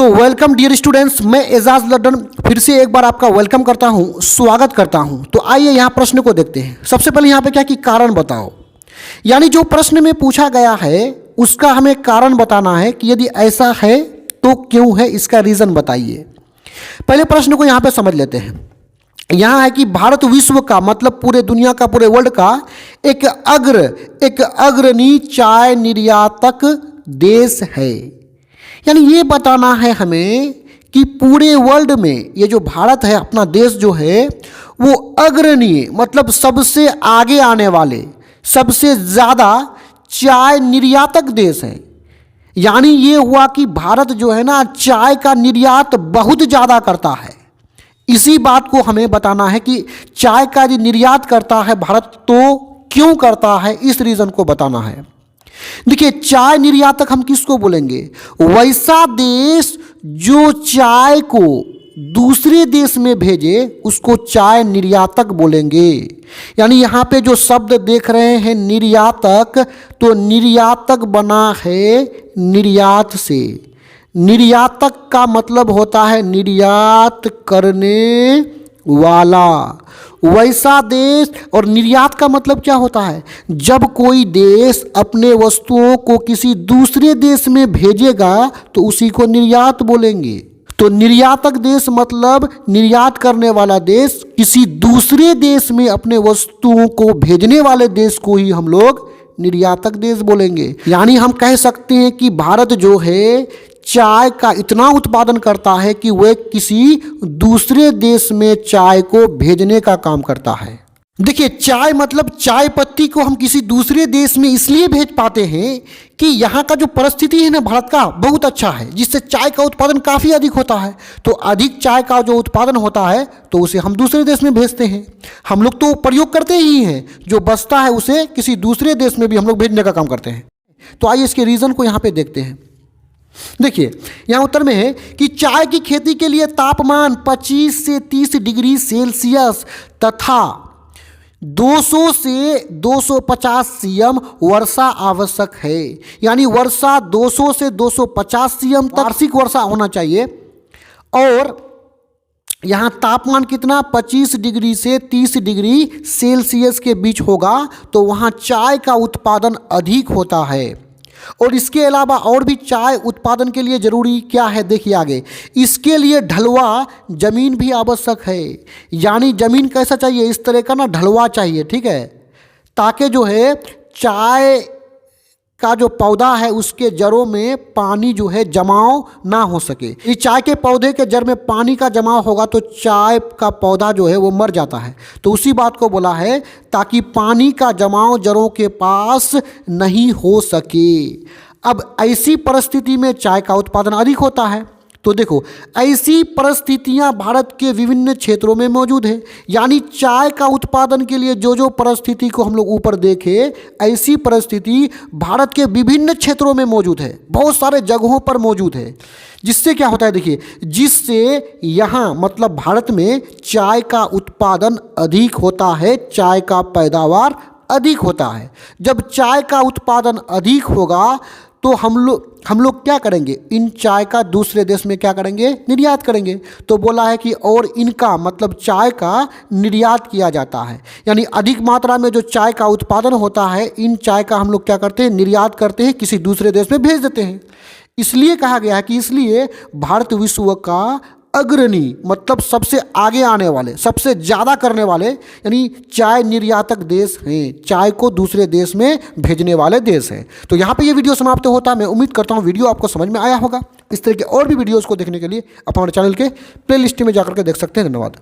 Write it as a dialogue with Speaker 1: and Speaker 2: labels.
Speaker 1: तो welcome dear students, मैं एजाज लड्डन फिर से एक बार आपका वेलकम करता हूं, स्वागत करता हूं। तो आइए यहां प्रश्न को देखते हैं। सबसे पहले यहां पे क्या कि कारण बताओ, यानी जो प्रश्न में पूछा गया है उसका हमें कारण बताना है कि यदि ऐसा है तो क्यों है, इसका रीज़न बताइए। पहले प्रश्न को यहां पे समझ लेते हैं। यहाँ है कि भारत विश्व का मतलब पूरे दुनिया का, पूरे वर्ल्ड का एक अग्रणी चाय निर्यातक देश है। यानी ये बताना है हमें कि पूरे वर्ल्ड में ये जो भारत है, अपना देश जो है वो अग्रणी मतलब सबसे आगे आने वाले, सबसे ज़्यादा चाय निर्यातक देश है। यानी ये हुआ कि भारत जो है ना चाय का निर्यात बहुत ज़्यादा करता है। इसी बात को हमें बताना है कि चाय का यदि निर्यात करता है भारत तो क्यों करता है, इस रीज़न को बताना है। देखिए, चाय निर्यातक हम किसको बोलेंगे? वैसा देश जो चाय को दूसरे देश में भेजे उसको चाय निर्यातक बोलेंगे। यानी यहाँ पे जो शब्द देख रहे हैं निर्यातक, तो निर्यातक बना है निर्यात से। निर्यातक का मतलब होता है निर्यात करने वाला, वैसा देश। और निर्यात का मतलब क्या होता है? जब कोई देश अपने वस्तुओं को किसी दूसरे देश में भेजेगा तो उसी को निर्यात बोलेंगे। तो निर्यातक देश मतलब निर्यात करने वाला देश, किसी दूसरे देश में अपने वस्तुओं को भेजने वाले देश को ही हम लोग निर्यातक देश बोलेंगे। यानी हम कह सकते हैं कि भारत जो है चाय का इतना उत्पादन करता है कि वह किसी दूसरे देश में चाय को भेजने का काम करता है। देखिए, चाय मतलब चाय पत्ती को हम किसी दूसरे देश में इसलिए भेज पाते हैं कि यहाँ का जो परिस्थिति है ना भारत का बहुत अच्छा है, जिससे चाय का उत्पादन काफ़ी अधिक होता है। तो अधिक चाय का जो उत्पादन होता है तो उसे हम दूसरे देश में भेजते हैं। हम लोग तो प्रयोग करते ही हैं, जो बचता है उसे किसी दूसरे देश में भी हम लोग भेजने का काम करते हैं। तो आइए इसके रीज़न को यहाँ पे देखते हैं। देखिए, यहाँ उत्तर में है कि चाय की खेती के लिए तापमान 25 से 30 डिग्री सेल्सियस तथा 200 से 250 सीएम वर्षा आवश्यक है। यानी वर्षा 200 से 250 सीएम तक वार्षिक वर्षा होना चाहिए। और यहाँ तापमान कितना 25 डिग्री से 30 डिग्री सेल्सियस के बीच होगा, तो वहाँ चाय का उत्पादन अधिक होता है। और इसके अलावा और भी चाय उत्पादन के लिए ज़रूरी क्या है, देखिए आगे। इसके लिए ढलवा ज़मीन भी आवश्यक है। यानी ज़मीन कैसा चाहिए? इस तरह का ना ढलवा चाहिए, ठीक है, ताकि जो है चाय का जो पौधा है उसके जड़ों में पानी जो है जमाव ना हो सके। इस चाय के पौधे के जड़ में पानी का जमाव होगा तो चाय का पौधा जो है वो मर जाता है। तो उसी बात को बोला है ताकि पानी का जमाव जड़ों के पास नहीं हो सके। अब ऐसी परिस्थिति में चाय का उत्पादन अधिक होता है। तो देखो, ऐसी परिस्थितियां भारत के विभिन्न क्षेत्रों में मौजूद है। यानी चाय का उत्पादन के लिए जो परिस्थिति को हम लोग ऊपर देखें, ऐसी परिस्थिति भारत के विभिन्न क्षेत्रों में मौजूद है, बहुत सारे जगहों पर मौजूद है। जिससे क्या होता है, देखिए, जिससे यहाँ मतलब भारत में चाय का उत्पादन अधिक होता है, चाय का पैदावार अधिक होता है। जब चाय का उत्पादन अधिक होगा तो हम लोग क्या करेंगे? इन चाय का दूसरे देश में क्या करेंगे? निर्यात करेंगे। तो बोला है कि और इनका मतलब चाय का निर्यात किया जाता है। यानी अधिक मात्रा में जो चाय का उत्पादन होता है, इन चाय का हम लोग क्या करते हैं? निर्यात करते हैं, किसी दूसरे देश में भेज देते हैं। इसलिए कहा गया है कि इसलिए भारत विश्व का अग्रणी मतलब सबसे आगे आने वाले, सबसे ज़्यादा करने वाले यानी चाय निर्यातक देश हैं, चाय को दूसरे देश में भेजने वाले देश हैं। तो यहाँ पे ये वीडियो समाप्त होता है। मैं उम्मीद करता हूँ वीडियो आपको समझ में आया होगा। इस तरह के और भी वीडियोज़ को देखने के लिए आप हमारे चैनल के प्लेलिस्ट में जाकर के देख सकते हैं। धन्यवाद।